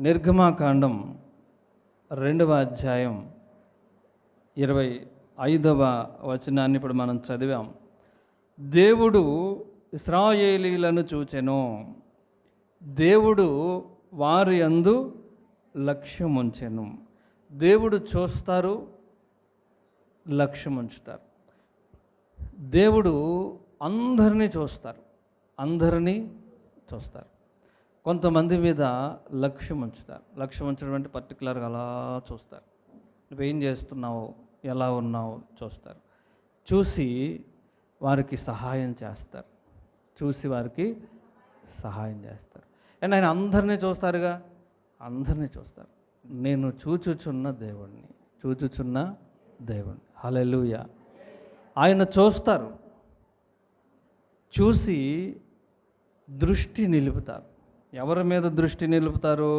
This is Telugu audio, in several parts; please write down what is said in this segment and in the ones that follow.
నిర్గమాకాండం 2వ అధ్యాయం 25వ వచనాన్ని ఇప్పుడు మనం చదివాం. దేవుడు ఇశ్రాయేలీయులను చూచెను, దేవుడు వారి యందు లక్ష్యముంచెను. దేవుడు చూస్తారు, లక్ష్యముంచుతారు. దేవుడు అందరినీ చూస్తారు. కొంతమంది మీద లక్ష్యం ఉంచుతారు. లక్ష్యం ఉంచడం అంటే పర్టికులర్గా అలా చూస్తారు. నువ్వేం చేస్తున్నావు, ఎలా ఉన్నావు చూస్తారు. చూసి వారికి సహాయం చేస్తారు. అండ్ ఆయన అందరినీ చూస్తారుగా, అందరినీ చూస్తారు. నేను చూచుచున్న దేవుణ్ణి. హల్లెలూయా. ఆయన చూస్తారు, చూసి దృష్టి నిలుపుతారు. ఎవరి మీద దృష్టి నిలుపుతారు?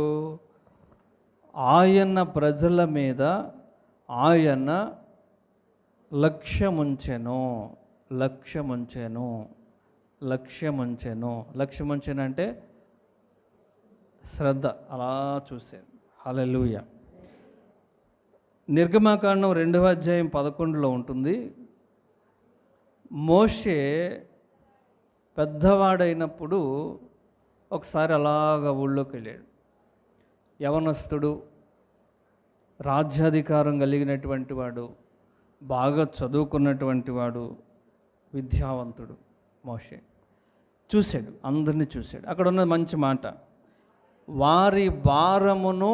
ఆయన ప్రజల మీద ఆయన లక్ష్యముంచెను అంటే శ్రద్ధ, అలా చూశాను. హల్లెలూయా. నిర్గమాకాండం 2వ అధ్యాయం 11లో ఉంటుంది. మోషే పెద్దవాడైనప్పుడు ఒకసారి అలాగా ఊళ్ళోకి వెళ్ళాడు. యవనస్తుడు, రాజ్యాధికారం కలిగినటువంటి వాడు, బాగా చదువుకున్నటువంటి వాడు, విద్యావంతుడు మోషే. చూశాడు, అందరినీ చూశాడు. అక్కడ ఉన్న మంచి మాట, వారి భారమును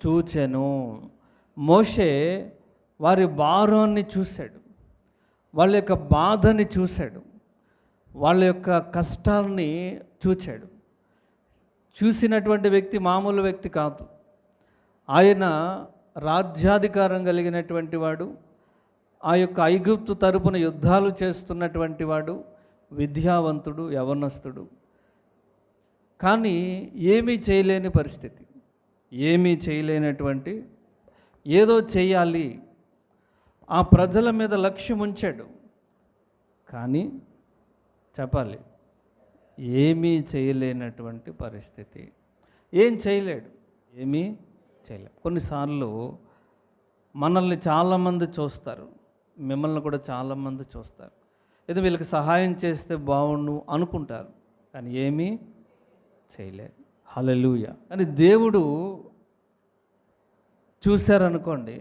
చూచెను. మోషే వారి భారాన్ని చూశాడు, వాళ్ళ యొక్క బాధని చూశాడు, వాళ్ళ యొక్క కష్టాలని చూచాడు. చూసినటువంటి వ్యక్తి మామూలు వ్యక్తి కాదు. ఆయన రాజ్యాధికారం కలిగినటువంటి వాడు, ఆ యొక్క ఐగుప్తు తరపున యుద్ధాలు చేస్తున్నటువంటి వాడు, విద్యావంతుడు, యవనస్తుడు. కానీ ఏమీ చేయలేని పరిస్థితి, ఏమీ చేయలేనటువంటి, ఏదో చేయాలి, ఆ ప్రజల మీద లక్ష్యం ఉంచాడు. కానీ చెప్పాలి, ఏమీ చేయలేనటువంటి పరిస్థితి. ఏం చేయలేడు. కొన్నిసార్లు మనల్ని చాలామంది చూస్తారు, మిమ్మల్ని కూడా చాలామంది చూస్తారు. ఏదో వీళ్ళకి సహాయం చేస్తే బాగుండు అనుకుంటారు, కానీ ఏమీ చేయలేరు. హల్లెలూయా. కానీ దేవుడు చూశారనుకోండి,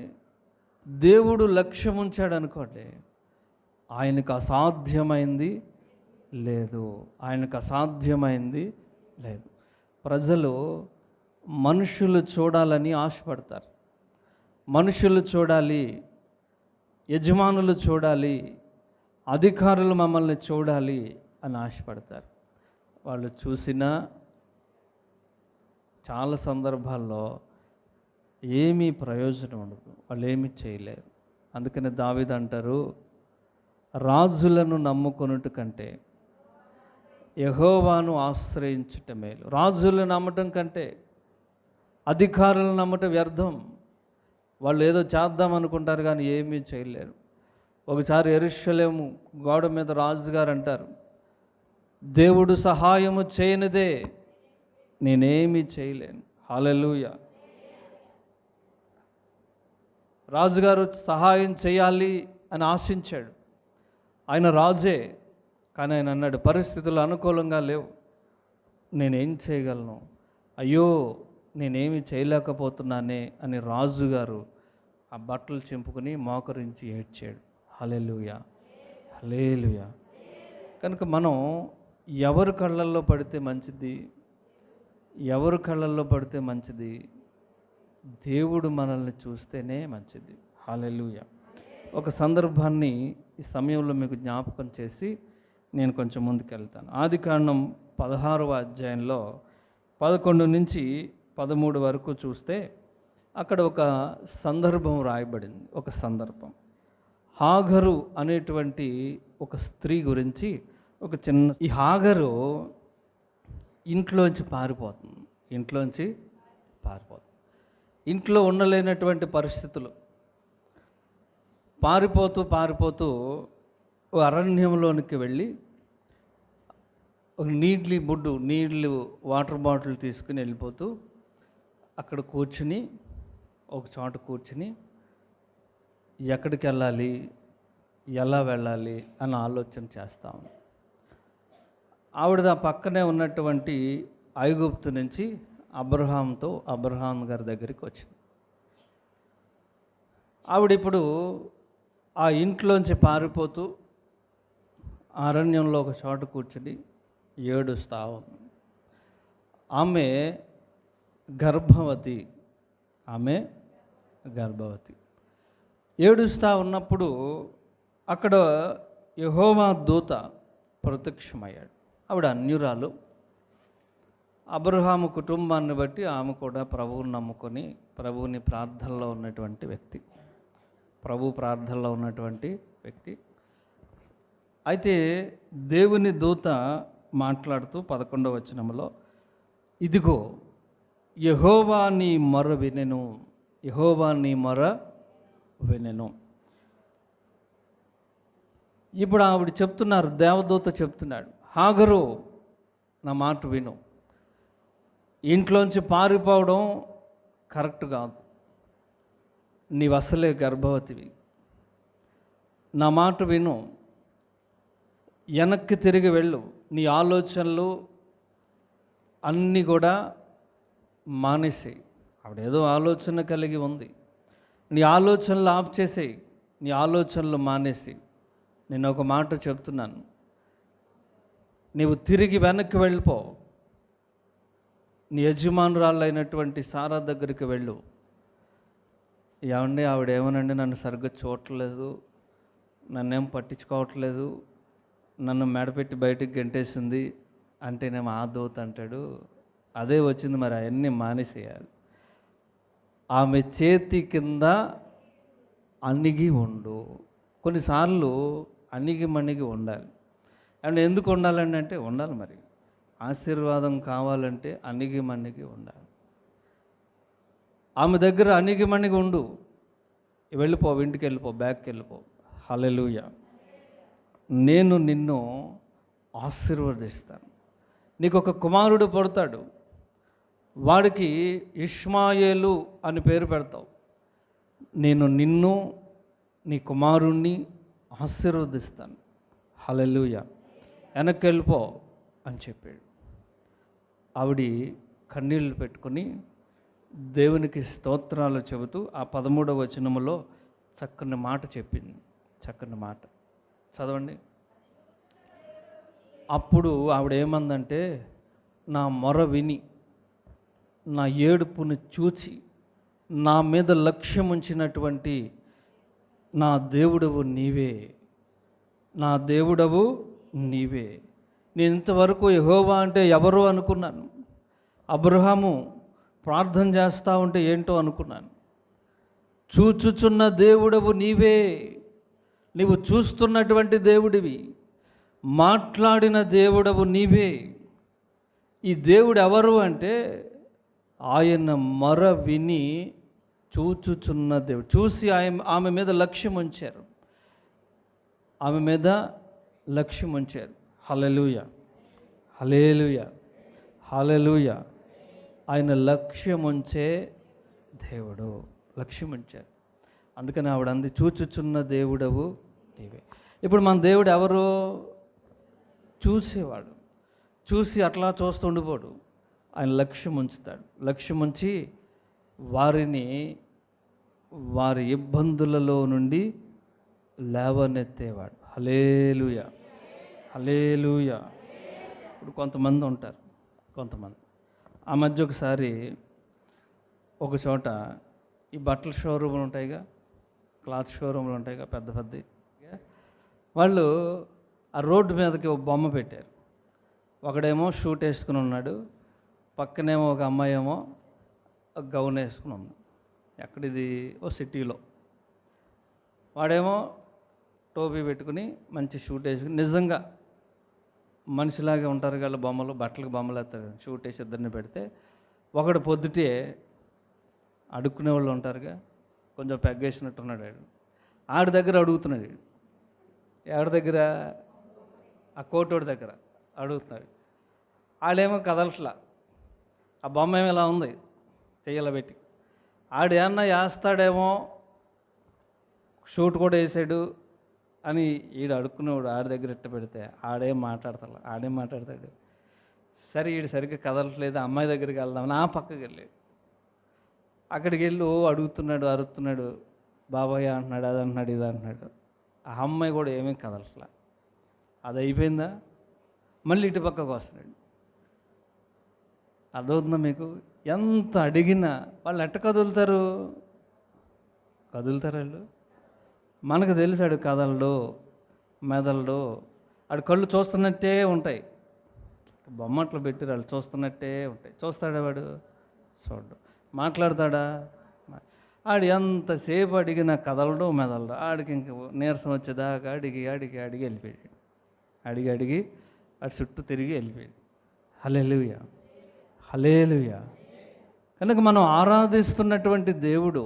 దేవుడు లక్ష్యం ఉంచాడు అనుకోండి, ఆయనకు అసాధ్యమైంది లేదు. ప్రజలు మనుషులు చూడాలని ఆశపడతారు. మనుషులు చూడాలి, యజమానులు చూడాలి, అధికారులు మమ్మల్ని చూడాలి అని ఆశపడతారు. వాళ్ళు చూసినా చాలా సందర్భాల్లో ఏమీ ప్రయోజనం ఉండదు, వాళ్ళు ఏమీ చేయలేరు. అందుకని దావీదు అంటారు, రాజులను నమ్ముకొనుట కంటే యెహోవాను ఆశ్రయించుట మేలు. రాజులను నమ్మటం కంటే అధికారులను నమ్మటం వ్యర్థం. వాళ్ళు ఏదో చేద్దాం అనుకుంటారు కానీ ఏమీ చేయలేరు. ఒకసారి యెరూషలేము గోడ మీద రాజుగారు అంటారు, దేవుడు సహాయము చేయనిదే నేనేమీ చేయలేను. హల్లెలూయా. రాజుగారు సహాయం చేయాలి అని ఆశించాడు. ఆయన రాజే, కానీ ఆయన అన్నాడు, పరిస్థితులు అనుకూలంగా లేవు, నేనేం చేయగలను, అయ్యో నేనేమి చేయలేకపోతున్నానే అని రాజుగారు ఆ బట్టలు చింపుకొని మోకరించి ఏడ్చాడు. హల్లెలూయా. కనుక మనం ఎవరి కళ్ళల్లో పడితే మంచిది, దేవుడు మనల్ని చూస్తేనే మంచిది. హల్లెలూయా. ఒక సందర్భాన్ని ఈ సమయంలో మీకు జ్ఞాపకం చేసి నేను కొంచెం ముందుకెళ్తాను. ఆదికాండం 16వ అధ్యాయంలో 11 నుంచి 13 వరకు చూస్తే అక్కడ ఒక సందర్భం రాయబడింది. ఒక సందర్భం, హాగరు అనేటువంటి ఒక స్త్రీ గురించి ఒక చిన్న. ఈ హాగరు ఇంట్లోంచి పారిపోతుంది. ఇంట్లో ఉండలేనటువంటి పరిస్థితులు, పారిపోతూ ఓ అరణ్యంలోనికి వెళ్ళి ఒక నీళ్ళు వాటర్ బాటిల్ తీసుకుని వెళ్ళిపోతూ అక్కడ కూర్చుని ఒక చోట కూర్చుని ఎక్కడికి వెళ్ళాలి, ఎలా వెళ్ళాలి అని ఆలోచన చేస్తాం. ఆవిడ పక్కనే ఉన్నటువంటి ఐగుప్తు నుంచి అబ్రహాం గారి దగ్గరికి వచ్చింది. ఆవిడ ఇప్పుడు ఆ ఇంట్లోంచి పారిపోతూ అరణ్యంలో ఒక చోట కూర్చుని ఏడుస్తా ఉంది. ఆమె గర్భవతి. ఏడుస్తూ ఉన్నప్పుడు అక్కడ యెహోవా దూత ప్రత్యక్షమయ్యాడు. ఆవిడ అన్యురాలు. అబ్రహాము కుటుంబాన్ని బట్టి ఆమె కూడా ప్రభువుని నమ్ముకొని ప్రభువుని ప్రార్థనలో ఉన్నటువంటి వ్యక్తి, అయితే దేవుని దూత మాట్లాడుతూ 11వ వచనంలో, ఇదిగో యెహోవా నీ మొర వినెను. ఇప్పుడు ఆవిడ చెప్తున్నారు, దేవదూత చెప్తున్నాడు, హాగరు నా మాట విను, ఇంట్లోంచి పారిపోవడం కరెక్ట్ కాదు, నీవు అసలే గర్భవతివి, నా మాట విను, వెనక్కి తిరిగి వెళ్ళు, నీ ఆలోచనలు అన్నీ కూడా మానేసేయి. ఆవిడేదో ఆలోచన కలిగి ఉంది, నీ ఆలోచనలు ఆఫ్ చేసేయి, నీ ఆలోచనలు మానేసి, నేను ఒక మాట చెప్తున్నాను, నీవు తిరిగి వెనక్కి వెళ్ళిపో, నీ యజమానురాలు అయినటువంటి సారా దగ్గరికి వెళ్ళు. ఏమండి ఆవిడేమోనండి నన్ను సరిగ్గా చూడట్లేదు, నన్నేం పట్టించుకోవట్లేదు, నన్ను మెడపెట్టి బయటికి గెంటేసింది అంటేనేమో ఆ దూత అంటాడు, అదే వచ్చింది, మరి అవన్నీ మానేసేయాలి, ఆమె చేతి కింద అణిగి ఉండు. కొన్నిసార్లు అణిగి ఉండాలి. అండ్ ఎందుకు ఉండాలండి అంటే ఉండాలి, మరి ఆశీర్వాదం కావాలంటే అణిగి ఉండాలి. ఆమె దగ్గర అణిగి ఉండు, వెళ్ళిపో, ఇంటికి వెళ్ళిపో, బ్యాక్కి వెళ్ళిపో. హల్లెలూయా. నేను నిన్ను ఆశీర్వదిస్తాను, నీకు ఒక కుమారుడు పుడతాడు, వాడికి ఇష్మాయేలు అని పేరు పెడతావు, నేను నిన్ను నీ కుమారుణ్ణి ఆశీర్వదిస్తాను. హల్లెలూయా. వెనక్కి వెళ్ళిపో అని చెప్పాడు. ఆవిడ కన్నీళ్ళు పెట్టుకొని దేవునికి స్తోత్రాలు చెబుతూ ఆ 13వ వచనములో చక్కని మాట చెప్పింది. చక్కని మాట చదవండి. అప్పుడు ఆవిడ ఏమందంటే, నా మొర విని, నా ఏడుపును చూచి, నా మీద లక్ష్యం ఉంచినటువంటి నా దేవుడవు నీవే, నేను ఇంతవరకు యెహోవా అంటే ఎవరో అనుకున్నాను, అబ్రహాము ప్రార్థన చేస్తూ ఉంటే ఏంటో అనుకున్నాను, చూచుచున్న దేవుడవు నీవే, నీవు చూస్తున్నటువంటి దేవుడివి, మాట్లాడిన దేవుడవు నీవే. ఈ దేవుడు ఎవరు అంటే ఆయన మొర విని చూచుచున్న దేవుడు. చూసి ఆమె మీద లక్ష్యం ఉంచారు, హల్లెలూయా, ఆయన లక్ష్యం ఉంచే దేవుడు, లక్ష్యం ఉంచారు. అందుకని ఆవిడ అంది, చూచుచున్న దేవుడవు నీవే. ఇప్పుడు మన దేవుడు ఎవరు? చూసేవాడు. చూసి అట్లా చూస్తూ ఉండిపోడు, ఆయన లక్ష్యం ఉంచుతాడు. లక్ష్యం ఉంచి వారి ఇబ్బందులలో నుండి లేవనెత్తేవాడు. హల్లెలూయా. ఇప్పుడు కొంతమంది ఉంటారు, ఆ మధ్య ఒకసారి ఒక చోట ఈ బట్టల షోరూములు ఉంటాయిగా, క్లాత్ షోరూములు ఉంటాయిగా, పెద్ద వాళ్ళు ఆ రోడ్డు మీదకి ఒక బొమ్మ పెట్టారు. ఒకడేమో షూట్ వేసుకుని ఉన్నాడు, పక్కనేమో ఒక అమ్మాయి ఏమో గౌన్ వేసుకుని ఉంది. ఎక్కడిది? ఓ సిటీలో. వాడేమో టోపీ పెట్టుకుని మంచి షూట్ వేసుకుని, నిజంగా మనిషిలాగే ఉంటారు కదా బొమ్మలు, బట్టలకు బొమ్మలు వేస్తారు, షూట్ వేసి ఇద్దరిని పెడితే, ఒకడు పొద్దుటే అడుక్కునే వాళ్ళు ఉంటారుగా, కొంచెం పెగ్గేసినట్టున్నాడు, ఆడి దగ్గర అడుగుతున్నాడు. ఎవరి దగ్గర? ఆ కోటోడి దగ్గర అడుగుతున్నాడు. వాళ్ళేమో కదలట్లా, ఆ బొమ్మ ఏమో ఇలా ఉంది, చెయ్యలో పెట్టి. ఆడు ఏమన్నా వేస్తాడేమో, షూట్ కూడా వేసాడు అని ఈడు అడుక్కునేవాడు. ఆడి దగ్గర ఇట్ట పెడితే ఆడేం మాట్లాడతాడు. సరే ఈడు సరిగ్గా కదలట్లేదు, అమ్మాయి దగ్గరికి వెళ్దాం నా పక్కకి వెళ్ళాడు. అక్కడికి వెళ్ళి అడుగుతున్నాడు, అరుస్తున్నాడు, బాబాయ్ అంటున్నాడు, అది అంటున్నాడు, ఇది అంటున్నాడు. ఆ అమ్మాయి కూడా ఏమీ కదలట్లా. అది అయిపోయిందా, మళ్ళీ ఇటు పక్కకు వస్తున్నాడు. అర్థమవుతుందా మీకు? ఎంత అడిగినా వాళ్ళు ఎట్ట కదులుతారు వాళ్ళు. మనకు తెలిసాడు కదలడు, మెదలడు. ఆడు కళ్ళు చూస్తున్నట్టే ఉంటాయి. బొమ్మట్లు పెట్టి వాళ్ళు చూస్తున్నట్టే ఉంటాయి. చూస్తాడా వాడు? చూడ్డు. మాట్లాడతాడా? ఆడు ఎంతసేపు అడిగినా కదలడు, మెదలడు. ఆడికి ఇంక నీరసం వచ్చేదాకా అడిగి వెళ్ళిపోయాడు. అడిగి అటు చుట్టూ తిరిగి వెళ్ళిపోయాడు. హల్లెలూయా. కనుక మనం ఆరాధిస్తున్నటువంటి దేవుడు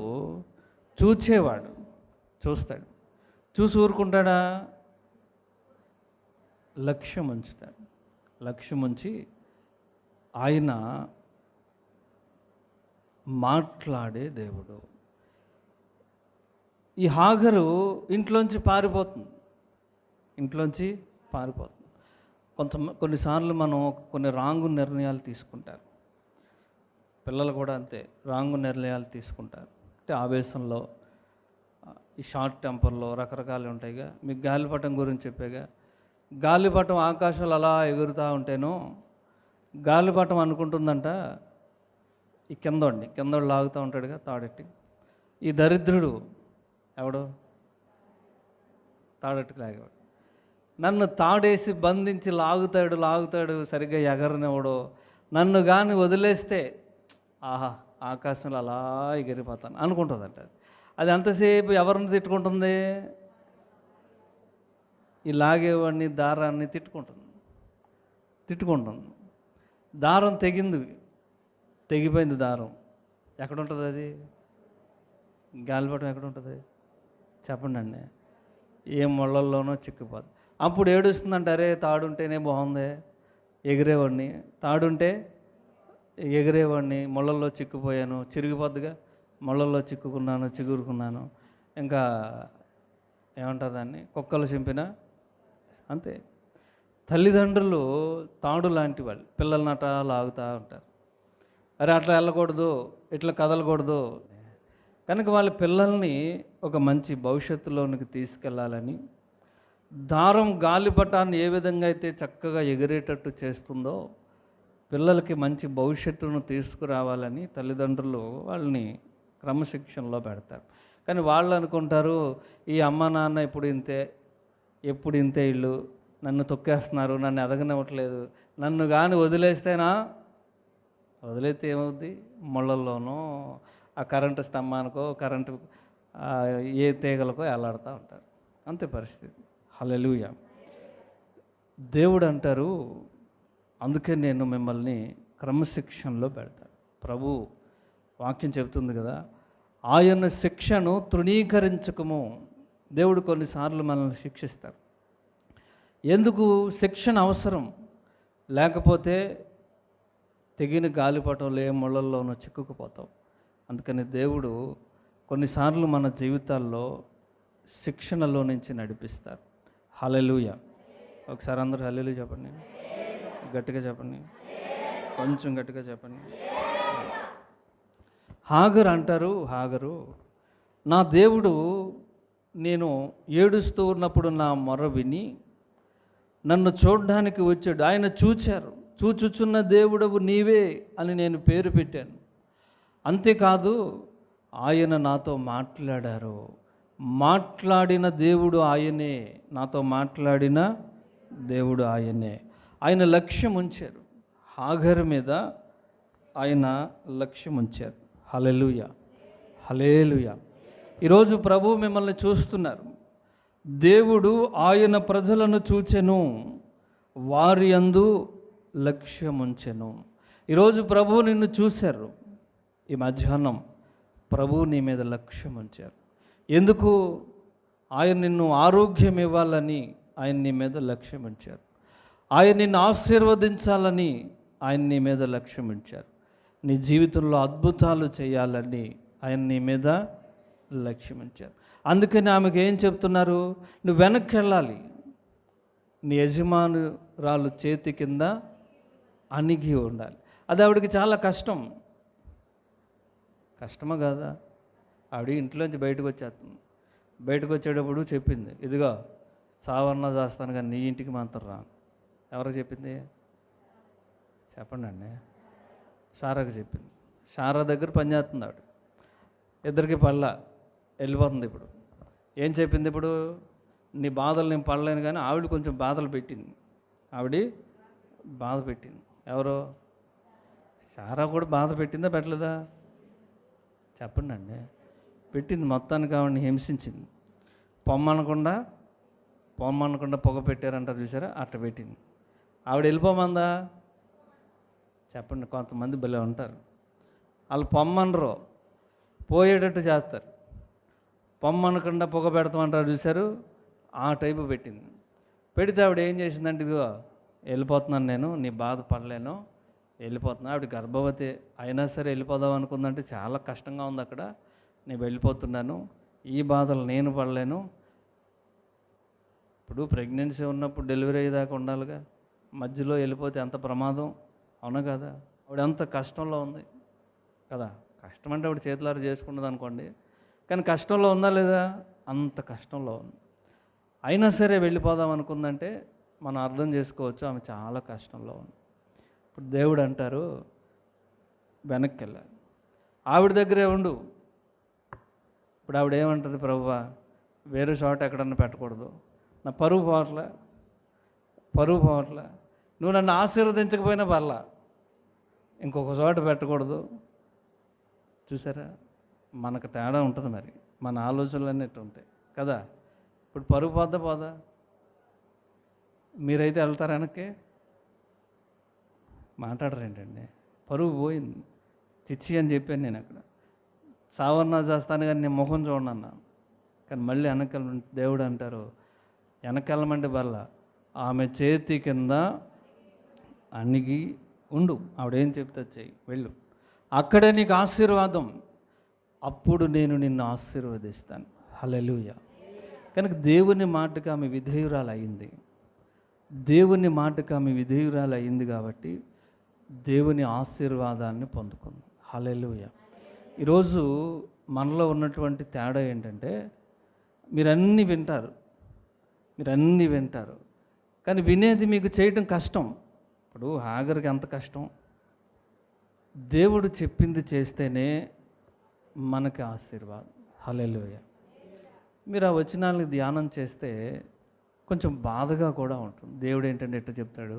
చూచేవాడు, చూస్తాడు. చూసి ఊరుకుంటాడా? లక్ష్యం ఉంచుతాడు. లక్ష్యం ఉంచి ఆయన మాట్లాడే దేవుడు. ఈ హాగరు ఇంట్లోంచి పారిపోతుంది. కొన్నిసార్లు మనం కొన్ని రాంగు నిర్ణయాలు తీసుకుంటారు. పిల్లలు కూడా అంతే, రాంగు నిర్ణయాలు తీసుకుంటారు. అంటే ఆవేశంలో, ఈ షార్ట్ టెంపర్లో రకరకాలు ఉంటాయిగా. మీకు గాలిపటం గురించి చెప్పాగా. గాలిపటం ఆకాశంలో అలా ఎగురుతూ ఉంటేనో గాలిపటం అనుకుంటుందంట ఈ కిందోడు లాగుతూ ఉంటాడుగా తాడెట్టి. ఈ దరిద్రుడు ఎవడు? తాడెట్టుకు లాగేవాడు. నన్ను తాడేసి బంధించి లాగుతాడు, సరిగ్గా ఎగరనివ్వడు. నన్ను కానీ వదిలేస్తే ఆహా ఆకాశంలో అలా ఎగిరిపోతాను అనుకుంటుందంట. అది ఎంతసేపు ఎవరిని తిట్టుకుంటుంది? ఈ లాగేవాడిని, దారాన్ని తిట్టుకుంటుంది. దారం తెగిపోయింది దారం. ఎక్కడుంటుంది అది? గాలిపటం ఎక్కడుంటుంది చెప్పండి అండి? ఏ ముళ్ళల్లోనో చిక్కిపోదు. అప్పుడు ఏడుస్తుందంట, అరే తాడుంటేనే బాగుంది, ఎగిరేవాడిని, తాడుంటే ఎగిరేవాడిని, ముళ్ళల్లో చిక్కుపోయాను, చిరిగిపోద్దుగా, ముళ్ళల్లో చిగురుకున్నాను, ఇంకా ఏమంటారు దాన్ని, కుక్కలు చింపినా అంతే. తల్లిదండ్రులు తాడు లాంటి వాళ్ళు పిల్లల్ని అట్లా లాగుతూ ఉంటారు. అరే అట్లా వెళ్ళకూడదు, ఇట్లా కదలకూడదు. కనుక వాళ్ళ పిల్లల్ని ఒక మంచి భవిష్యత్తులోనికి తీసుకెళ్ళాలని దారం గాలిపటాన్ని ఏ విధంగా అయితే చక్కగా ఎగిరేటట్టు చేస్తుందో పిల్లలకి మంచి భవిష్యత్తును తీసుకురావాలని తల్లిదండ్రులు వాళ్ళని క్రమశిక్షణలో పెడతారు. కానీ వాళ్ళు అనుకుంటారు, ఈ అమ్మ నాన్న ఎప్పుడు ఇంతే ఇల్లు, నన్ను తొక్కేస్తున్నారు, నన్ను ఎదగనివ్వట్లేదు, నన్ను కానీ వదిలేస్తే ఏమవుద్ది? ముళ్ళల్లోనో ఆ కరెంటు స్తంభానికో కరెంటు ఏ తీగలకో ఎలాడుతూ ఉంటారు. అంతే పరిస్థితి. హల్లెలూయా. దేవుడు అంటారు, అందుకే నేను మిమ్మల్ని క్రమశిక్షణలో పెడతాను. ప్రభు వాక్యం చెబుతుంది కదా, ఆయన శిక్షను తృణీకరించకము. దేవుడు కొన్నిసార్లు మనల్ని శిక్షిస్తారు. ఎందుకు శిక్షణ అవసరం? లేకపోతే తెగిన గాలిపటంలో ఏ ముళ్ళల్లోనో చిక్కుకుపోతాం. అందుకని దేవుడు కొన్నిసార్లు మన జీవితాల్లో శిక్షణలో నుంచి నడిపిస్తారు. హల్లెలూయా. ఒకసారి అందరూ హల్లెలూయా చెప్పండి, గట్టిగా చెప్పండి, కొంచెం గట్టిగా చెప్పండి. హాగరు నా దేవుడు నేను ఏడుస్తూ ఉన్నప్పుడు నా మొర విని నన్ను చూడడానికి వచ్చాడు. ఆయన చూచారు. చూచుచున్న దేవుడవు నీవే అని నేను పేరు పెట్టాను. అంతేకాదు ఆయన నాతో మాట్లాడారు. మాట్లాడిన దేవుడు ఆయనే, నాతో మాట్లాడిన దేవుడు ఆయనే. ఆయన లక్ష్యం ఉంచారు. హాగరు మీద ఆయన లక్ష్యం ఉంచారు. హల్లెలూయా. ఈరోజు ప్రభు మిమ్మల్ని చూస్తున్నారు. దేవుడు ఆయన ప్రజలను చూచెను, వారి యందు లక్ష్యం ఉంచెను. ఈరోజు ప్రభు నిన్ను చూశారు. ఈ మధ్యాహ్నం ప్రభు నీ మీద లక్ష్యం ఉంచారు. ఎందుకు? ఆయన నిన్ను ఆరోగ్యం ఇవ్వాలని ఆయన నీ మీద లక్ష్యం ఉంచారు. ఆయన నిన్ను ఆశీర్వదించాలని ఆయన నీ మీద లక్ష్యం ఉంచారు. నీ జీవితంలో అద్భుతాలు చేయాలని ఆయన నీ మీద లక్ష్యం ఉంచారు. అందుకని ఆమెకు ఏం చెప్తున్నారు, నువ్వు వెనక్కి వెళ్ళాలి, నీ యజమానురాలు చేతి కింద అణిగి ఉండాలి. అది ఆవిడకి చాలా కష్టమా కాదా? ఆవిడ ఇంట్లోంచి బయటకు వచ్చేస్తుంది. బయటకు వచ్చేటప్పుడు చెప్పింది, ఇదిగో సావన్నా చేస్తాను కానీ నీ ఇంటికి మాత్రం రా. ఎవరికి చెప్పింది చెప్పండి అండి? సారాకి చెప్పింది. సారా దగ్గర పనిచేస్తుంది ఆవిడ. ఇద్దరికి పళ్ళ వెళ్ళిపోతుంది. ఇప్పుడు ఏం చెప్పింది? ఇప్పుడు నీ బాధలు నేను పడలేను కానీ ఆవిడ కొంచెం బాధలు పెట్టింది. ఆవిడ బాధ పెట్టింది. ఎవరో సారా కూడా బాధ పెట్టిందా పెట్టలేదా? చెప్పండి అండి. పెట్టింది. మొత్తానికి ఆవిడని హింసించింది. పొమ్మనకుండా పొగ పెట్టారంటారు చూసారా, అట్ట పెట్టింది. ఆవిడ వెళ్ళిపోమందా? చెప్పండి. కొంతమంది భలే ఉంటారు, వాళ్ళు పొమ్మనరు, పోయేటట్టు చేస్తారు. పొమ్మనకుండా పొగ పెడతామంటారు చూసారు, ఆ టైపు పెట్టింది. పెడితే ఆవిడ ఏం చేసిందంటే, ఇదిగో వెళ్ళిపోతున్నాను నేను, నీ బాధ పడలేను, వెళ్ళిపోతున్నా. ఆవిడ గర్భవతి అయినా సరే వెళ్ళిపోదాం అనుకుందంటే చాలా కష్టంగా ఉంది అక్కడ. నేను వెళ్ళిపోతున్నాను, ఈ బాధలు నేను పడలేను. ఇప్పుడు ప్రెగ్నెన్సీ ఉన్నప్పుడు డెలివరీ అయ్యేదాకా ఉండాలిగా, మధ్యలో వెళ్ళిపోతే ఎంత ప్రమాదం, అవునా కదా? ఆవిడ ఎంత కష్టంలో ఉంది కదా. కష్టం అంటే ఆవిడ చేతులారా చేసుకున్నది అనుకోండి, కానీ కష్టంలో ఉందా లేదా? అంత కష్టంలో ఉంది. అయినా సరే వెళ్ళిపోదాం అనుకుందంటే మనం అర్థం చేసుకోవచ్చు, ఆమె చాలా కష్టంలో ఉంది. ఇప్పుడు దేవుడు అంటారు, వెనక్కి వెళ్ళాలి, ఆవిడ దగ్గరే ఉండు. ఇప్పుడు ఆవిడ ఏమంటుంది, ప్రభువా వేరే చోట ఎక్కడన్నా పెట్టకూడదు, నా పరువు పోవట్లే, నువ్వు నన్ను ఆశీర్వదించకపోయినా పర్లా, ఇంకొక చోట పెట్టకూడదు. చూసారా, మనకు తేడా ఉంటుంది. మరి మన ఆలోచనలన్నీ ఎట్టు ఉంటాయి కదా. ఇప్పుడు పరువు పోదా? మీరైతే వెళ్తారా వెనక్కి? మాట్లాడరేంటండి? పరువు పోయింది. చిచ్చి అని చెప్పాను నేను అక్కడ. సావన్నా చేస్తాను కానీ నేను ముఖం చూడనన్నా. కానీ మళ్ళీ వెనకెళ్ళ దేవుడు అంటారు, వెనకెళ్ళమంటే బల్ల ఆమె చేతి కింద అణిగి ఉండు. ఆవిడేం చెప్తే చెయ్యి, వెళ్ళు, అక్కడే నీకు ఆశీర్వాదం, అప్పుడు నేను నిన్ను ఆశీర్వదిస్తాను. హల్లెలూయా. కనుక దేవుని మాటకు ఆమె విధేయురాలు అయింది. దేవుని మాటకు ఆమె విధేయురాలు అయింది కాబట్టి దేవుని ఆశీర్వాదాన్ని పొందుకుంది. హల్లెలూయా. ఈరోజు మనలో ఉన్నటువంటి తేడా ఏంటంటే, మీరన్నీ వింటారు కానీ వినేది మీకు చేయటం కష్టం. ఇప్పుడు హాగర్కి ఎంత కష్టం, దేవుడు చెప్పింది చేస్తేనే మనకి ఆశీర్వాదం. హల్లెలూయా. మీరు ఆ వచనాలను ధ్యానం చేస్తే కొంచెం బాధగా కూడా ఉంటుంది. దేవుడు ఏంటంటే ఎట్లా చెప్తాడు,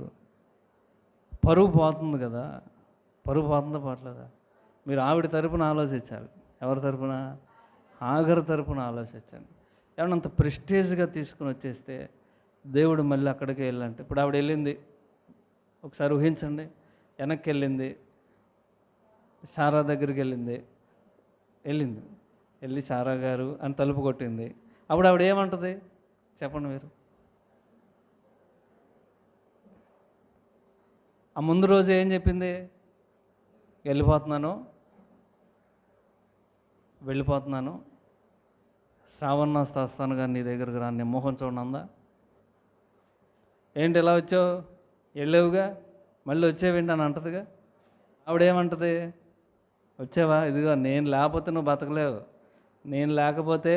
పరువు పోతుంది కదా, పరువు పోతుందా పోవట్లేదా? మీరు ఆవిడ తరపున ఆలోచించాలి. ఎవరి తరపున? హాగర్ తరపున ఆలోచించండి. ఏమన్నా అంత ప్రెస్టేజ్గా తీసుకుని వచ్చేస్తే దేవుడు మళ్ళీ అక్కడికి వెళ్ళాలంటే, ఇప్పుడు ఆవిడ వెళ్ళింది, ఒకసారి ఊహించండి, వెనక్కి వెళ్ళింది, సారా దగ్గరికి వెళ్ళి సారా గారు అని తలుపు కొట్టింది. అప్పుడు ఆవిడ ఏమంటుంది చెప్పండి మీరు? ఆ ముందు రోజు ఏం చెప్పింది? వెళ్ళిపోతున్నాను, శ్రావణాస్త వస్తాను కానీ నీ దగ్గరకు రాను, నీ మోహన్ చూడనందా? ఏంటి ఇలా వచ్చావు, వెళ్ళేవుగా, మళ్ళీ వచ్చేవేంటి అని అంటదిగా. ఆవిడేమంటది? వచ్చావా, ఇదిగో నేను లేకపోతే నువ్వు బతకలేవు, నేను లేకపోతే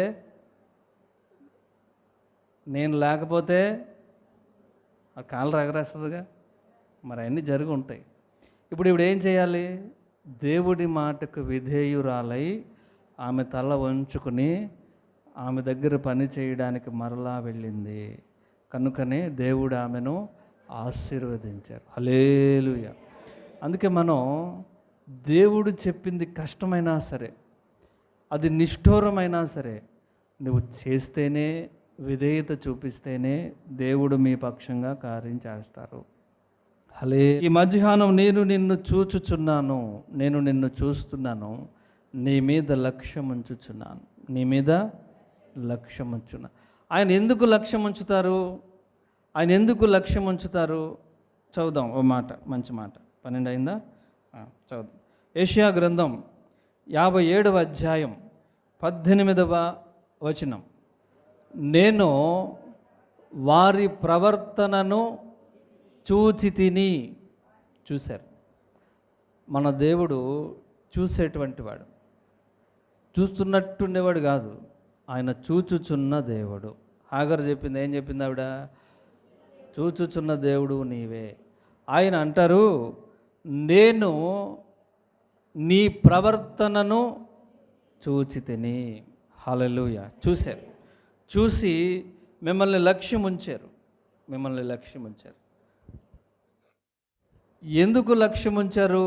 ఆ కాళ్ళు ఎగరేస్తుందిగా. మరి అన్నీ జరిగి ఉంటాయి. ఇప్పుడు ఏం చేయాలి? దేవుడి మాటకు విధేయురాలై ఆమె తల వంచుకుని ఆమె దగ్గర పని చేయడానికి మరలా వెళ్ళింది. కనుకనే దేవుడు ఆమెను ఆశీర్వదించారు. హల్లెలూయా. అందుకే మనం దేవుడు చెప్పింది కష్టమైనా సరే, అది నిష్ఠూరమైనా సరే, నువ్వు చేస్తేనే, విధేయత చూపిస్తేనే దేవుడు మీ పక్షంగా కార్యం చేస్తారు. ఈ మధ్యాహ్నం నేను నిన్ను చూస్తున్నాను, నీ మీద లక్ష్యం ఉంచుచున్నాను. ఆయన ఎందుకు లక్ష్యం ఉంచుతారు? చదువుదాం ఓ మాట, మంచి మాట. 12 అయిందా? చదువు. యెషయా గ్రంథం 57వ అధ్యాయం 18వ వచనం. నేను వారి ప్రవర్తనను చూచి తిని. చూశారు, మన దేవుడు చూసేటువంటి వాడు, చూస్తున్నట్టుండేవాడు కాదు, ఆయన చూచుచున్న దేవుడు. హాగర్ చెప్పింది, ఏం చెప్పింది ఆవిడ? చూచుచున్న దేవుడు నీవే. ఆయన అంటారు, నేను నీ ప్రవర్తనను చూచి తిని. హల్లెలూయా. చూశారు, చూసి మిమ్మల్ని లక్ష్యం ఉంచారు, మిమ్మల్ని లక్ష్యం ఉంచారు. ఎందుకు లక్ష్యం ఉంచారు?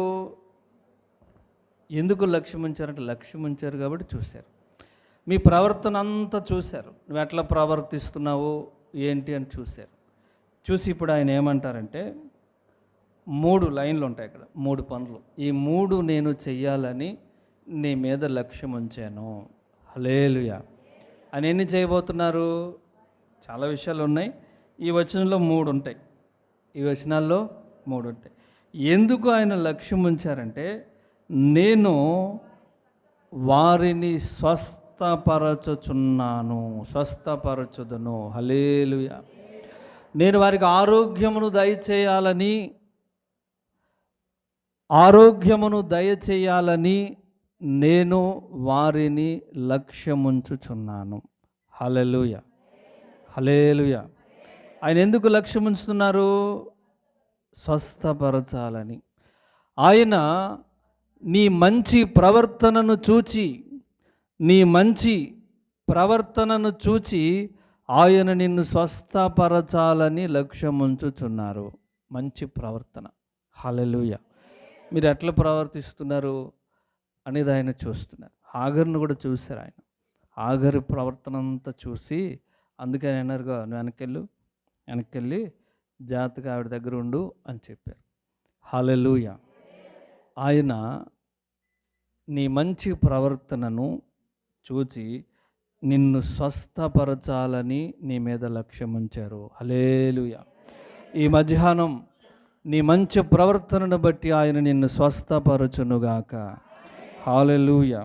ఎందుకు లక్ష్యం ఉంచారంటే లక్ష్యం ఉంచారు కాబట్టి చూశారు. మీ ప్రవర్తన అంతా చూశారు, నువ్వు ఎట్లా ప్రవర్తిస్తున్నావు ఏంటి అని చూశారు. చూసి ఇప్పుడు ఆయన ఏమంటారంటే 3 లైన్లు ఉంటాయి ఇక్కడ, 3 పనులు. ఈ 3 నేను చెయ్యాలని నీ మీద లక్ష్యం ఉంచాను. హల్లెలూయా. ఆయన ఎన్ని చేయబోతున్నారు? చాలా విషయాలు ఉన్నాయి. ఈ వచనంలో 3 ఉంటాయి, ఈ వచనాల్లో 3 ఉంటాయి. ఎందుకు ఆయన లక్ష్యం ఉంచారంటే, నేను వారిని స్వస్థపరచుచున్నాను, స్వస్థపరచుదును. హల్లెలూయా. నేను వారికి ఆరోగ్యమును దయచేయాలని నేను వారిని లక్ష్యముంచుచున్నాను. హల్లెలూయా, హల్లెలూయా. ఆయన ఎందుకు లక్ష్యం ఉంచుతున్నారు? స్వస్థపరచాలని. ఆయన నీ మంచి ప్రవర్తనను చూచి, నీ మంచి ప్రవర్తనను చూచి ఆయన నిన్ను స్వస్థపరచాలని లక్ష్యం ఉంచుచున్నారు. మంచి ప్రవర్తన. హల్లెలూయా. మీరు ఎట్లా ప్రవర్తిస్తున్నారు అనేది ఆయన చూస్తున్నారు. హాగర్ను కూడా చూశారు ఆయన. హాగరు ప్రవర్తన అంతా చూసి, అందుకే ఆయన అన్నారుగా, నువ్వు వెనక్కెళ్ళి జాగ్రత్తగా ఆవిడ దగ్గర ఉండు అని చెప్పారు. హల్లెలూయా. ఆయన నీ మంచి ప్రవర్తనను చూచి నిన్ను స్వస్థపరచాలని నీ మీద లక్ష్యం ఉంచారు. హల్లెలూయా. ఈ మధ్యాహ్నం నీ మంచి ప్రవర్తనను బట్టి ఆయన నిన్ను స్వస్థపరచునుగాక. హల్లెలూయా.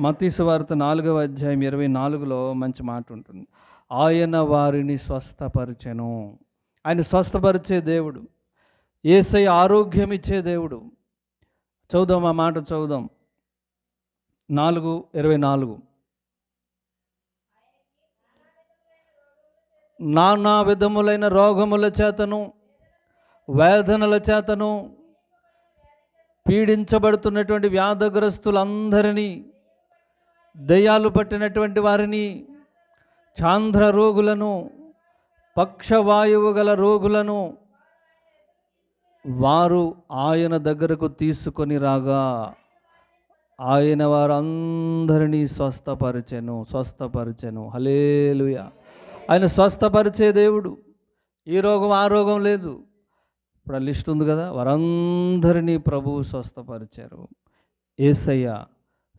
మత్తయి సువార్త 4వ అధ్యాయం 24లో మంచి మాట ఉంటుంది. ఆయన వారిని స్వస్థపరిచెను. ఆయన స్వస్థపరిచే దేవుడు, యేసయ్య ఆరోగ్యం ఇచ్చే దేవుడు. చదువుదాం, ఆ మాట చదువుదాం. 4:24. నానా విధములైన రోగముల చేతను వేదనల చేతను పీడించబడుతున్నటువంటి వ్యాధగ్రస్తులందరినీ, దయ్యాలు పట్టినటువంటి వారిని, చాంద్ర రోగులను, పక్షవాయువు గల రోగులను వారు ఆయన దగ్గరకు తీసుకొని రాగా ఆయన వారందరినీ స్వస్థపరిచెను. హల్లెలూయా. ఆయన స్వస్థపరిచే దేవుడు. ఈ రోగం ఆ రోగం లేదు. ఇప్పుడు ఆ లిస్ట్ ఉంది కదా, వారందరినీ ప్రభువు స్వస్థపరిచారు. యేసయ్య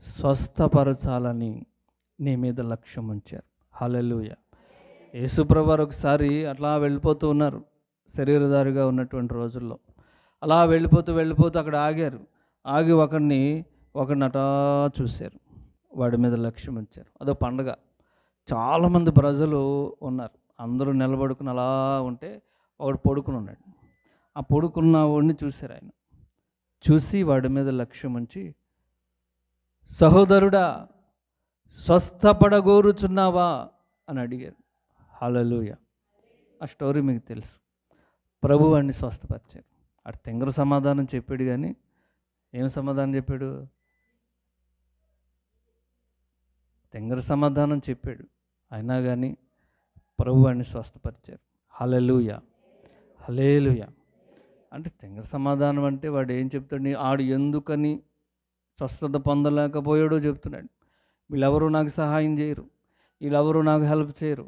స్వస్థపరచాలని నీ మీద లక్ష్యం ఉంచారు. హల్లెలూయా. యేసుప్రభు వారు ఒకసారి అట్లా వెళ్ళిపోతూ ఉన్నారు, శరీరధారిగా ఉన్నటువంటి రోజుల్లో. అలా వెళ్ళిపోతూ అక్కడ ఆగారు. ఆగి ఒకడిని అటా చూశారు, వాడి మీద లక్ష్యం ఉంచారు. అదో పండగ. చాలామంది ప్రజలు ఉన్నారు, అందరూ నిలబడుకుని అలా ఉంటే ఒకడు పడుకుని ఉన్నాడు. ఆ పడుకున్న వాడిని చూశారు. ఆయన చూసి వాడి మీద లక్ష్యం ఉంచి, సహోదరుడా స్వస్థపడగోరుచున్నావా అని అడిగారు. హల్లెలూయా. ఆ స్టోరీ మీకు తెలుసు. ప్రభు వాడిని స్వస్థపరిచారు. అటు తెంగర సమాధానం చెప్పాడు, కానీ ఏం సమాధానం చెప్పాడు? తెంగర సమాధానం చెప్పాడు, అయినా కానీ ప్రభు వాడిని స్వస్థపరిచారు. హల్లెలూయా, హల్లెలూయా. అంటే తెంగర సమాధానం అంటే వాడు ఏం చెప్తాడు? ఆడు ఎందుకని స్వస్థత పొందలేకపోయాడో చెప్తున్నాడు. వీళ్ళెవరూ నాకు సహాయం చేయరు, వీళ్ళెవరూ నాకు హెల్ప్ చేయరు,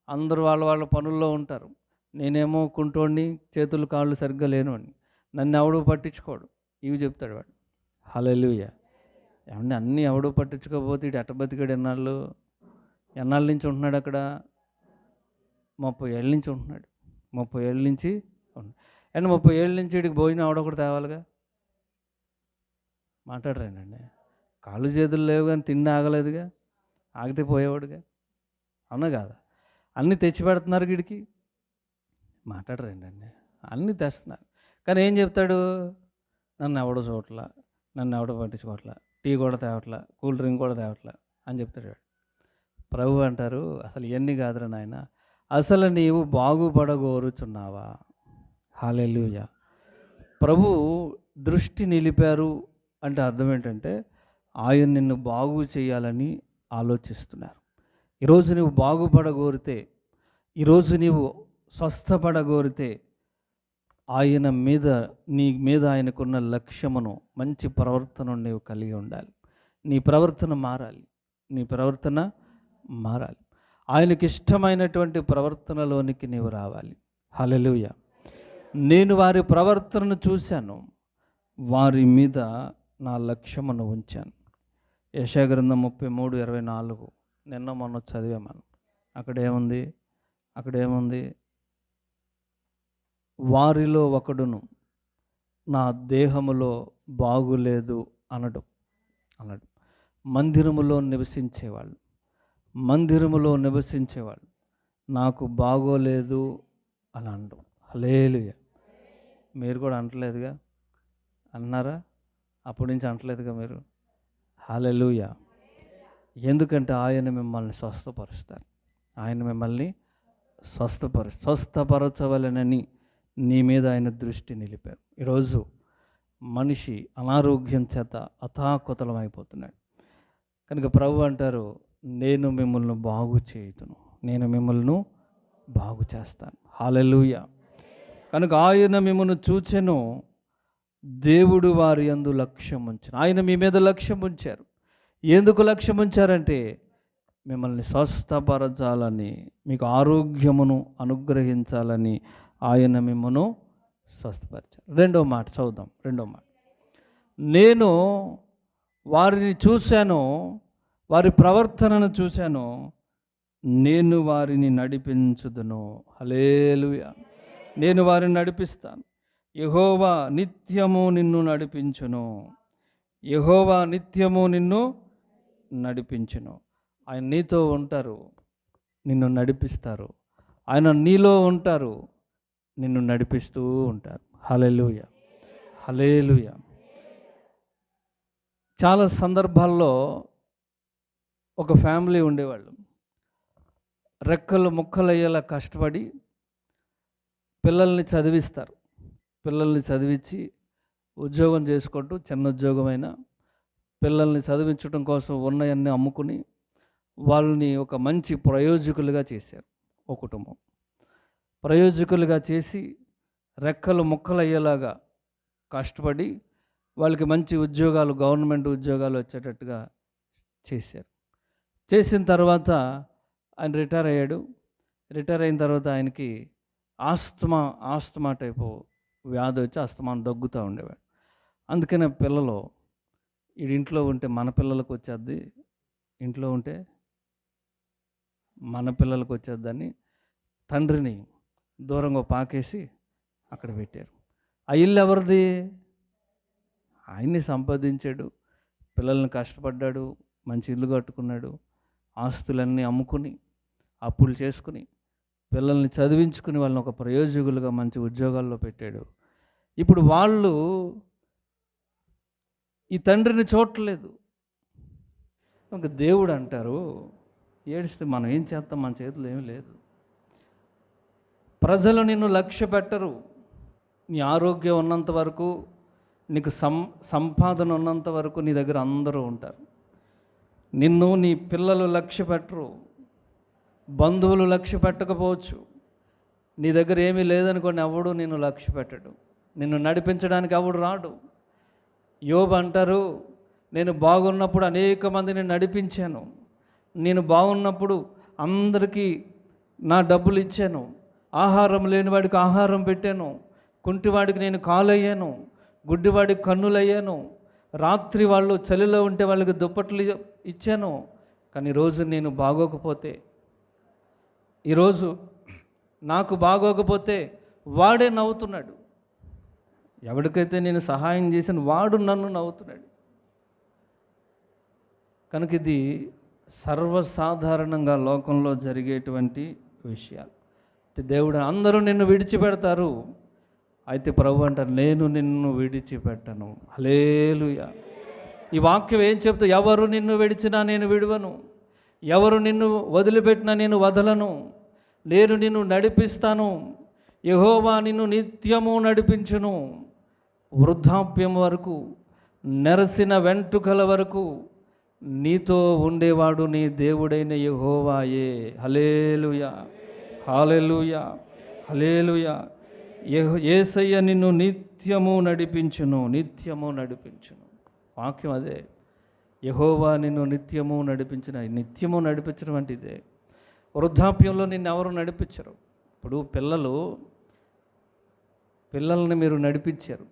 అందరూ వాళ్ళ పనుల్లో ఉంటారు. నేనేమో కుంటోడిని, చేతులు కాళ్ళు సరిగ్గా లేనివాడిని, నన్ను ఎవడూ పట్టించుకోడు, ఇవి చెప్తాడు వాడు. హల్లెలూయా. ఏమంటే అన్నీ ఎవడూ పట్టించుకోకపోతే ఇటు ఎట్ట బతికాడు? ఎన్నాళ్ళ నుంచి ఉంటున్నాడు అక్కడ? 30 ఏళ్ళ నుంచి ఉంటున్నాడు. 30 ఏళ్ళ నుంచి అండ్ 30 ఏళ్ళ నుంచి వీడికి భోజనం ఎవడొకటి తేవాలిగా. మాట్లాడరేనండి. కాళ్ళు చేతులు లేవు కానీ తిండి ఆగలేదుగా, ఆగితే పోయేవాడుగా, అవునా కాదా? అన్నీ తెచ్చి పెడుతున్నారు వీడికి, మాట్లాడరేంటండి. అన్నీ తెస్తున్నారు కానీ ఏం చెప్తాడు? నన్ను ఎవడో చూడట్లా, నన్ను ఎవడో పట్టించుకోవట్లా, టీ కూడా తేవట్లా, కూల్ డ్రింక్ కూడా తేవట్లా అని చెప్తాడు. ప్రభు అంటారు, అసలు ఇవన్నీ కాదురా నాయన, అసలు నీవు బాగుపడగోరుచున్నావా? హల్లెలూయా. ప్రభు దృష్టి నిలిపారు అంటే అర్థం ఏంటంటే ఆయన నిన్ను బాగు చేయాలని ఆలోచిస్తున్నారు. ఈరోజు నువ్వు బాగుపడగోరితే, ఈరోజు నీవు స్వస్థపడగోరితే ఆయన మీద, నీ మీద ఆయనకున్న లక్ష్యమును, మంచి ప్రవర్తనను నీవు కలిగి ఉండాలి. నీ ప్రవర్తన మారాలి, నీ ప్రవర్తన మారాలి. ఆయనకి ఇష్టమైనటువంటి ప్రవర్తనలోనికి నీవు రావాలి. హల్లెలూయా. నేను వారి ప్రవర్తనను చూశాను, వారి మీద నా లక్ష్యమును ఉంచాను. యెషయా గ్రంథం 33:24 నిన్న మొన్న చదివాం మనం. అక్కడేముంది? వారిలో ఒకడును నా దేహములో బాగులేదు అన్నాడు. మందిరములో నివసించేవాళ్ళు నాకు బాగోలేదు అని అనడం. హల్లెలూయా. మీరు కూడా అంటలేదుగా, అన్నారా? అప్పటి నుంచి అంటలేదుగా మీరు. హల్లెలూయా. ఎందుకంటే ఆయన మిమ్మల్ని స్వస్థపరుస్తారు. ఆయన మిమ్మల్ని స్వస్థపరచవలనని నీ మీద ఆయన దృష్టి నిలిపారు. ఈరోజు మనిషి అనారోగ్యం చేత అతాకుతలమైపోతున్నాడు. కనుక ప్రభు అంటారు, నేను మిమ్మల్ని బాగు చేయుదును, నేను మిమ్మల్ని బాగు చేస్తాను. హల్లెలూయా. కనుక ఆయన మిమ్మల్ని చూచెను, దేవుడు వారి యందు లక్ష్యం ఉంచారు. ఆయన మీ మీద లక్ష్యం ఉంచారు. ఎందుకు లక్ష్యం ఉంచారంటే మిమ్మల్ని స్వస్థపరచాలని, మీకు ఆరోగ్యమును అనుగ్రహించాలని ఆయన మిమ్మల్ని స్వస్థపరిచారు. రెండో మాట చదువుదాం. నేను వారిని చూశాను, వారి ప్రవర్తనను చూశాను, నేను వారిని నడిపించుదును. హల్లెలూయా. నేను వారిని నడిపిస్తాను. యెహోవా నిత్యము నిన్ను నడిపించును. యెహోవా నిత్యము నిన్ను నడిపించును. ఆయన నీతో ఉంటారు, నిన్ను నడిపిస్తారు. ఆయన నీలో ఉంటారు, నిన్ను నడిపిస్తూ ఉంటారు. హల్లెలూయా. హల్లెలూయా. చాలా సందర్భాల్లో ఒక ఫ్యామిలీ ఉండేవాళ్ళు, రెక్కలు ముక్కలయ్యేలా కష్టపడి పిల్లల్ని చదివిస్తారు. పిల్లల్ని చదివించి ఉద్యోగం చేసుకుంటూ, చిన్న ఉద్యోగమైనా పిల్లల్ని చదివించడం కోసం ఉన్నవన్నీ అమ్ముకుని వాళ్ళని ఒక మంచి ప్రయోజకులుగా చేశారు. ఒక కుటుంబం ప్రయోజకులుగా చేసి రెక్కలు ముక్కలయ్యేలాగా కష్టపడి వాళ్ళకి మంచి ఉద్యోగాలు, గవర్నమెంట్ ఉద్యోగాలు వచ్చేటట్టుగా చేశారు. చేసిన తర్వాత ఆయన రిటైర్ అయ్యాడు. రిటైర్ అయిన తర్వాత ఆయనకి ఆస్తమా టైపు వ్యాధి వచ్చి ఆస్తమాను దగ్గుతూ ఉండేవాడు. అందుకనే పిల్లలు ఇంట్లో ఉంటే మన పిల్లలకు వచ్చేద్ది, ఇంట్లో ఉంటే మన పిల్లలకు వచ్చేద్దని తండ్రిని దూరంగా పాకేసి అక్కడ పెట్టారు. ఆ ఇల్లు ఎవరిది? ఆయన్ని సంపాదించాడు, పిల్లల్ని కష్టపడ్డాడు, మంచి ఇల్లు కట్టుకున్నాడు, ఆస్తులన్నీ అమ్ముకుని అప్పులు చేసుకుని పిల్లల్ని చదివించుకుని వాళ్ళని ఒక ప్రయోజకులుగా మంచి ఉద్యోగాల్లో పెట్టాడు. ఇప్పుడు వాళ్ళు ఈ తండ్రిని చూడట్లేదు. ఒక దేవుడు అంటారు, ఏడిస్తే మనం ఏం చేస్తాం, మన చేతులు ఏమీ లేదు. ప్రజలు నిన్ను లక్ష్య పెట్టరు. నీ ఆరోగ్యం ఉన్నంత వరకు, నీకు సంపాదన ఉన్నంత వరకు నీ దగ్గర అందరూ ఉంటారు. నిన్ను నీ పిల్లలు లక్ష్య పెట్టరు, బంధువులు లక్ష్య పెట్టకపోవచ్చు. నీ దగ్గర ఏమీ లేదనుకోండి, ఎవడు నిన్ను లక్ష్య పెట్టడు, నిన్ను నడిపించడానికి ఎవడు రాడు. యోబు అంటారు, నేను బాగున్నప్పుడు అనేక మందిని నడిపించాను, నేను బాగున్నప్పుడు అందరికీ నా డబ్బులు ఇచ్చాను, ఆహారం లేని వాడికి ఆహారం పెట్టాను, కుంటివాడికి నేను కాలయ్యాను, గుడ్డివాడికి కన్నులయ్యాను, రాత్రి వాళ్ళు చలిలో ఉంటే వాళ్ళకి దుప్పట్లు ఇచ్చాను. కానీ ఈరోజు నేను బాగోకపోతే, ఈరోజు నాకు బాగోకపోతే వాడే నవ్వుతున్నాడు. ఎవరికైతే నేను సహాయం చేసిన వాడు నన్ను నవ్వుతున్నాడు. కనుక ఇది సర్వసాధారణంగా లోకంలో జరిగేటువంటి విషయాలు. దేవుడు అందరూ నిన్ను విడిచిపెడతారు, అయితే ప్రభు అంటారు నేను నిన్ను విడిచిపెట్టను. హల్లెలూయా. ఈ వాక్యం ఏం చెప్తా? ఎవరు నిన్ను విడిచినా నేను విడువను, ఎవరు నిన్ను వదిలిపెట్టినా నేను వదలను, నేను నిన్ను నడిపిస్తాను. యెహోవా నిన్ను నిత్యము నడిపించును, వృద్ధాప్యం వరకు, నెరసిన వెంట్రుకల వరకు నీతో ఉండేవాడు నీ దేవుడైన యెహోవాయే. హల్లెలూయా, హల్లెలూయా, హల్లెలూయా. యేసయ్య నిన్ను నిత్యము నడిపించును, నిత్యము నడిపించును. వాక్యం అదే, యెహోవా నిన్ను నిత్యము నడిపించిన. నిత్యము నడిపించడం అంటే ఇదే. వృద్ధాప్యంలో నిన్ను ఎవరు నడిపించరు. ఇప్పుడు పిల్లల్ని మీరు నడిపించారు,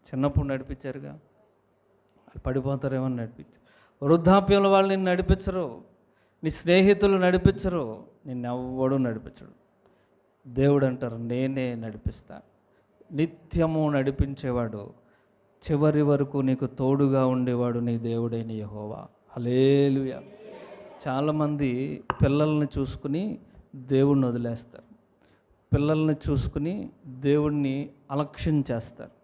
చిన్నప్పుడు నడిపించారుగా, పడిపోతారేమో నడిపించారు. వృద్ధాప్యంలో వాళ్ళు నిన్ను నడిపించరు, నీ స్నేహితులు నడిపించరు, నిన్నెవ్వడు నడిపించడు. దేవుడు అంటారు నేనే నడిపిస్తా. నిత్యము నడిపించేవాడు, చివరి వరకు నీకు తోడుగా ఉండేవాడు నీ దేవుడైన యెహోవా. హల్లెలూయా. చాలామంది పిల్లల్ని చూసుకుని దేవుణ్ణి వదిలేస్తారు, పిల్లల్ని చూసుకుని దేవుణ్ణి అలక్ష్యం చేస్తారు.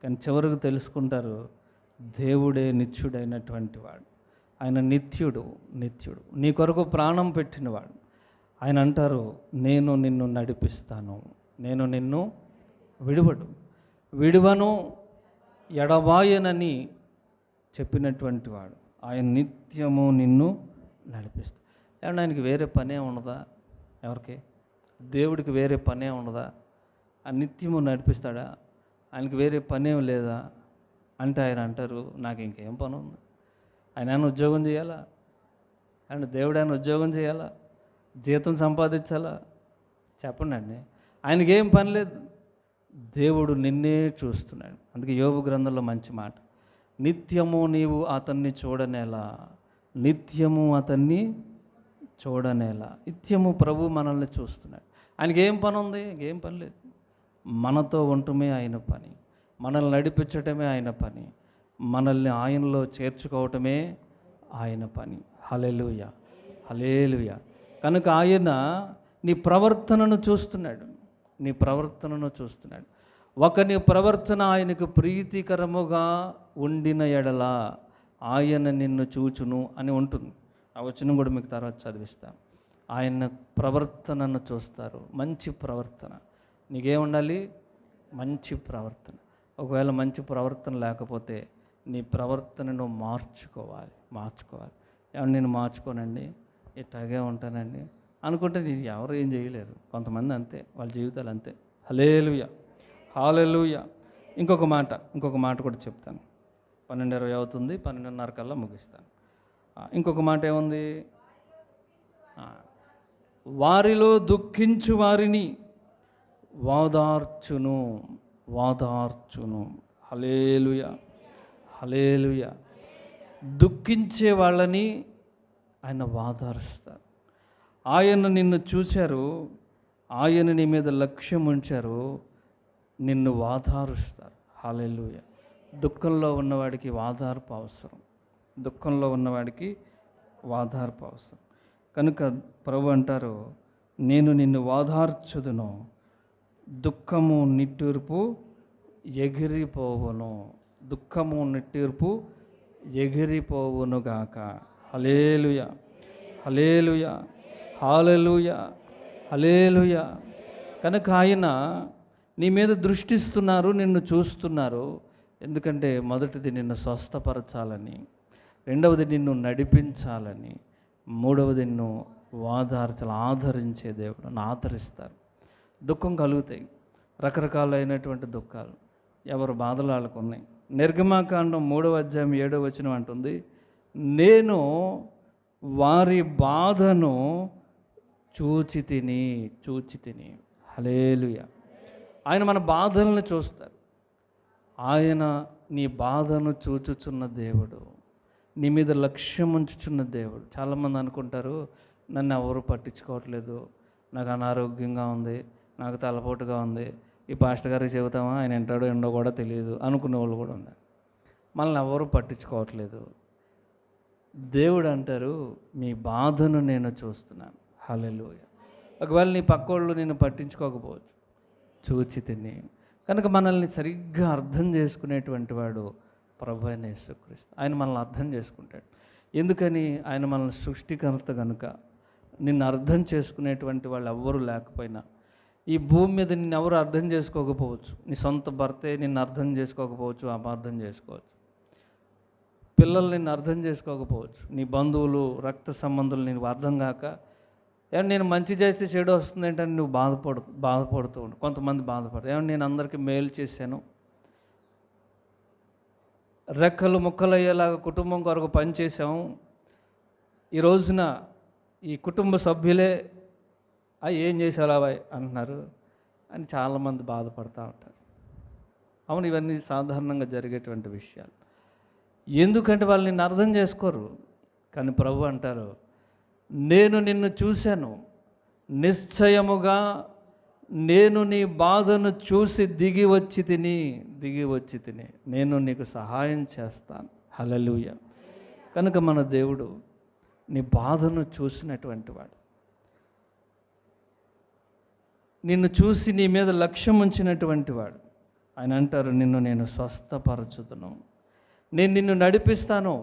కానీ చివరికి తెలుసుకుంటారు దేవుడే నిత్యుడైనటువంటి వాడు, ఆయన నిత్యుడు, నిత్యుడు, నీ కొరకు ప్రాణం పెట్టినవాడు. ఆయన అంటారు నేను నిన్ను నడిపిస్తాను, నేను నిన్ను విడువను, ఎడబాయనని చెప్పినటువంటి వాడు. ఆయన నిత్యము నిన్ను నడిపిస్తాడు. ఏమన్నా ఆయనకి వేరే పనే ఉండదా? ఎవరికి? దేవుడికి వేరే పనే ఉండదా? ఆ నిత్యము నడిపిస్తాడా? ఆయనకి వేరే పనేం లేదా అంటే ఆయన అంటారు నాకు ఇంకేం పని ఉంది? ఆయన ఉద్యోగం చేయాలా? ఆయన దేవుడు ఆయన ఉద్యోగం చేయాలా? జీతం సంపాదించాలా? చెప్పండి అండి. ఆయనకేం పని లేదు, దేవుడు నిన్నే చూస్తున్నాడు. అందుకే యోబు గ్రంథంలో మంచి మాట, నిత్యము నీవు అతన్ని చూడనేలా, నిత్యము అతన్ని చూడనేలా. నిత్యము ప్రభు మనల్ని చూస్తున్నాడు. ఆయనకి ఏం పని ఉంది? ఏం పని లేదు. మనతో ఉండటమే ఆయన పని, మనల్ని నడిపించటమే ఆయన పని, మనల్ని ఆయనలో చేర్చుకోవటమే ఆయన పని. హల్లెలూయా, హల్లెలూయా. కనుక ఆయన నీ ప్రవర్తనను చూస్తున్నాడు, నీ ప్రవర్తనను చూస్తున్నాడు. ఒకని ప్రవర్తన ఆయనకు ప్రీతికరముగా ఉండిన ఎడల ఆయన నిన్ను చూచును అని ఉంటుంది. ఆ వచనం కూడా మీకు తర్వాత చదివిస్తాను. ఆయన ప్రవర్తనను చూస్తారు, మంచి ప్రవర్తన. నీకేముండాలి? మంచి ప్రవర్తన. ఒకవేళ మంచి ప్రవర్తన లేకపోతే నీ ప్రవర్తనను మార్చుకోవాలి. ఏమన్నా నేను మార్చుకోనండి, ఇట్లాగే ఉంటానండి అనుకుంటే నేను ఎవరు ఏం చేయలేరు. కొంతమంది అంతే, వాళ్ళ జీవితాలు అంతే. హల్లెలూయా, హల్లెలూయా. ఇంకొక మాట కూడా చెప్తాను. 12:20 అవుతుంది, 12:30 కల్లా ముగిస్తాను. ఇంకొక మాట ఏముంది? వారిలో దుఃఖించు వారిని వాదార్చును. హల్లెలూయా, హల్లెలూయా. దుఃఖించే వాళ్ళని ఆయన వాదారుస్తారు. ఆయన నిన్ను చూశారు, ఆయన నీ మీద లక్ష్యం ఉంచారు, నిన్ను వాదారుస్తారు. హల్లెలూయా. దుఃఖంలో ఉన్నవాడికి వాదార్పు అవసరం, కనుక ప్రభు అంటారు నేను నిన్ను వాదార్చుదును, దుఃఖము నిట్టూర్పు ఎగిరిపోవునుగాక. హల్లెలూయా, హల్లెలూయా, హల్లెలూయా, హల్లెలూయా. కనుక ఆయన నీ మీద దృష్టిస్తున్నారు, నిన్ను చూస్తున్నారు. ఎందుకంటే మొదటిది నిన్ను స్వస్థపరచాలని, రెండవది నిన్ను నడిపించాలని, మూడవది నిన్ను ఆదరించే దేవుడు నన్ను ఆదరిస్తారు. దుఃఖం కలుగుతాయి, రకరకాలైనటువంటి దుఃఖాలు, ఎవరు బాధలు వాళ్ళకు ఉన్నాయి. నిర్గమాకాండం 3వ అధ్యాయం 7వ వచనం అంటుంది నేను వారి బాధను చూచి తిని. హల్లెలూయా. ఆయన మన బాధలను చూస్తారు. ఆయన నీ బాధను చూచుచున్న దేవుడు, నీ మీద లక్ష్యం ఉంచుచున్న దేవుడు. చాలామంది అనుకుంటారు నన్ను ఎవరు పట్టించుకోవట్లేదు, నాకు అనారోగ్యంగా ఉంది, నాకు తలపోటుగా ఉంది, ఈ పాస్టర్ గారికి చెబుతామా ఆయన ఎంటాడో ఎండో కూడా తెలియదు అనుకునే వాళ్ళు కూడా ఉన్నారు. మనల్ని ఎవరు పట్టించుకోవట్లేదు. దేవుడు అంటారు, మీ బాధను నేను చూస్తున్నాను. హల్లెలూయా. ఒకవేళ నీ పక్కోళ్ళు నేను పట్టించుకోకపోవచ్చు, చూచి తిని. కనుక మనల్ని సరిగ్గా అర్థం చేసుకునేటువంటి వాడు ప్రభు అయిన యేసుక్రీస్తు. ఆయన మనల్ని అర్థం చేసుకుంటాడు. ఎందుకని? ఆయన మనల్ని సృష్టికర్త కనుక. నిన్ను అర్థం చేసుకునేటువంటి వాళ్ళు ఎవ్వరూ లేకపోయినా, ఈ భూమి మీద నిన్ను ఎవరు అర్థం చేసుకోకపోవచ్చు. నీ సొంత భర్తే నిన్ను అర్థం చేసుకోకపోవచ్చు, అపార్థం చేసుకోవచ్చు. పిల్లలు నిన్ను అర్థం చేసుకోకపోవచ్చు. నీ బంధువులు, రక్త సంబంధులు నీకు అర్థం కాక, ఏమన్నా నేను మంచి చేస్తే చెడు వస్తుంది ఏంటని నువ్వు బాధపడుతూ ఉండు. కొంతమంది బాధపడతారు, ఏమన్నా నేను అందరికీ మేలు చేశాను, రెక్కలు ముక్కలు అయ్యేలాగా కుటుంబం కొరకు పనిచేసాము, ఈ రోజున ఈ కుటుంబ సభ్యులే ఏం చేసేలా అంటున్నారు అని చాలామంది బాధపడుతూ ఉంటారు. అవును, ఇవన్నీ సాధారణంగా జరిగేటువంటి విషయాలు. ఎందుకంటే వాళ్ళు నిన్ను అర్థం చేసుకోరు. కానీ ప్రభు అంటారు, నేను నిన్ను చూశాను, నిశ్చయముగా నేను నీ బాధను చూసి దిగి వచ్చి తిని నేను నీకు సహాయం చేస్తాను. హల్లెలూయా. కనుక మన దేవుడు నీ బాధను చూసినటువంటి వాడు, నిన్ను చూసి నీ మీద లక్ష్యం ఉంచినటువంటి వాడు. ఆయన అంటారు, నిన్ను నేను స్వస్థపరచుదును, నేను నిన్ను నడిపిస్తాను,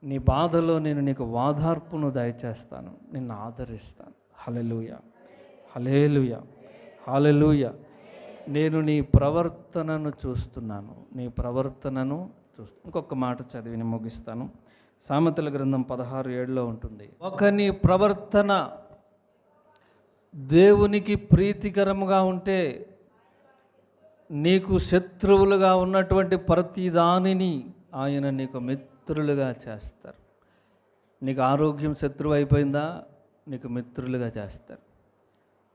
నీ బాధలో నేను నీకు ఓదార్పును దయచేస్తాను, నిన్ను ఆదరిస్తాను. హల్లెలూయా, హల్లెలూయా, హల్లెలూయా. నేను నీ ప్రవర్తనను చూస్తున్నాను, నీ ప్రవర్తనను ఇంకొక మాట చదివి నేను ముగిస్తాను. సామెతల గ్రంథం 16:7 ఉంటుంది, ఒకని ప్రవర్తన దేవునికి ప్రీతికరముగా ఉంటే నీకు శత్రువులుగా ఉన్నటువంటి ప్రతి దానిని ఆయన నీకు మిత్రులుగా చేస్తారు. నీకు ఆరోగ్యం శత్రువు అయిపోయిందా, నీకు మిత్రులుగా చేస్తారు.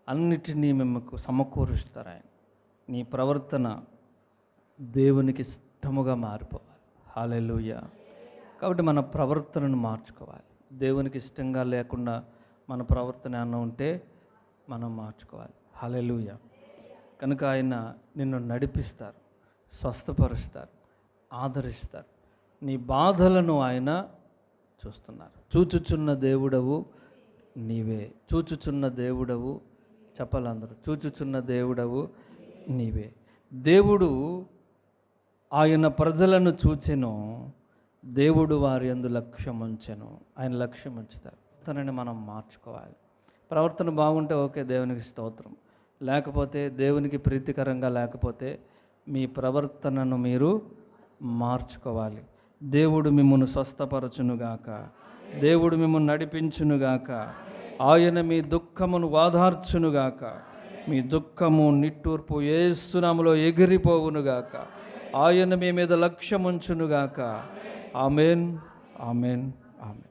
అన్నిటినీ మిమ్మకు సమకూరుస్తారు ఆయన. నీ ప్రవర్తన దేవునికి ఇష్టముగా మారిపోవాలి. హల్లెలూయా. కాబట్టి మన ప్రవర్తనను మార్చుకోవాలి. దేవునికి ఇష్టంగా లేకుండా మన ప్రవర్తన ఏమన్నా ఉంటే మనం మార్చుకోవాలి. హల్లెలూయా. కనుక ఆయన నిన్ను నడిపిస్తారు, స్వస్థపరుస్తారు, ఆదరిస్తారు. నీ బాధలను ఆయన చూస్తున్నారు. చూచుచున్న దేవుడవు నీవే, చూచుచున్న దేవుడవు, చెప్పాలందరూ, చూచుచున్న దేవుడవు నీవే. దేవుడు ఆయన ప్రజలను చూచెను, దేవుడు వారి యందు లక్ష్యం ఉంచెను. ఆయన లక్ష్యం ఉంచుతారు. తనని మనం మార్చుకోవాలి. ప్రవర్తన బాగుంటే ఓకే, దేవునికి స్తోత్రం. లేకపోతే దేవునికి ప్రీతికరంగా లేకపోతే మీ ప్రవర్తనను మీరు మార్చుకోవాలి. దేవుడు మిమ్మును స్వస్థపరచునుగాక, దేవుడు మిమ్మును నడిపించునుగాక, ఆయన మీ దుఃఖమును ఓదార్చునుగాక, మీ దుఃఖము నిట్టూర్పు యేసు నామములో ఎగిరిపోవునుగాక, ఆయన మీ మీద లక్ష్యం ఉంచునుగాక. ఆమేన్, ఆమేన్, ఆమేన్.